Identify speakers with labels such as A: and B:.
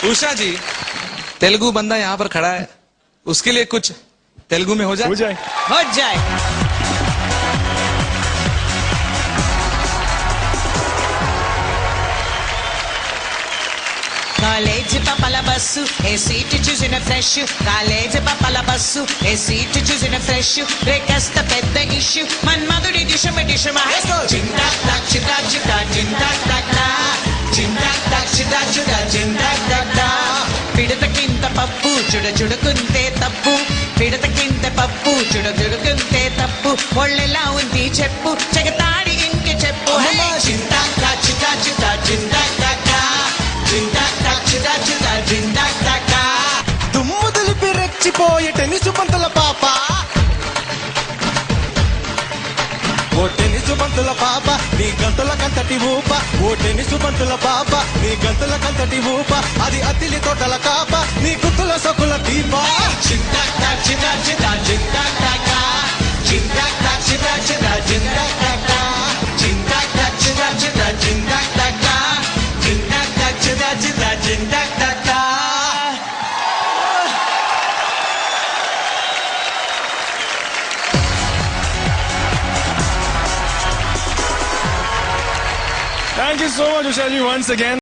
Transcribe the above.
A: उषा जी, तेलुगु बंदा यहाँ पर खड़ा है, उसके लिए कुछ तेलुगु में हो जाए।
B: हो जाए। కాలేజ్ పాపల బస్సు ఏ సీట్ చూసిన ఫ్రెష్ కాలేజ్ పాపల బస్సు ఏ సీట్ చూసిన ఫ్రెష్ బ్రేకస్త పెద్ద ఇష్యూ మన్మధుడి దిశమ దిశమ జిందా టక్ చిదా చిదా జిందా టక్ జిందా టక్ చిదా చిదా జిందా టక్ పిడతకింత పప్పు చుడచుడుకుంటే తప్పు పిడతకింత పప్పు చుడచుడుకుంటే తప్పు ఒళ్ళెలా ఉంది చెప్పు చెగతాడి ఇంటి చెప్పు జిందా టక్ చిదా చిదా జిందా టక్
C: దుమ్ము దులిపి రెచ్చిపోయే టెన్నిసు బంతుల పాప ఓ టెన్నిసు బంతుల పాప నీ గంతుల కంతటి ఊప ఓ టెన్నిసు బంతుల పాప నీ గంతుల కంతటి ఊప అది అతిలి తోటల కాప నీ గుత్తుల సొక్కుల దీప
D: Thank you so much, Usha ji, once again.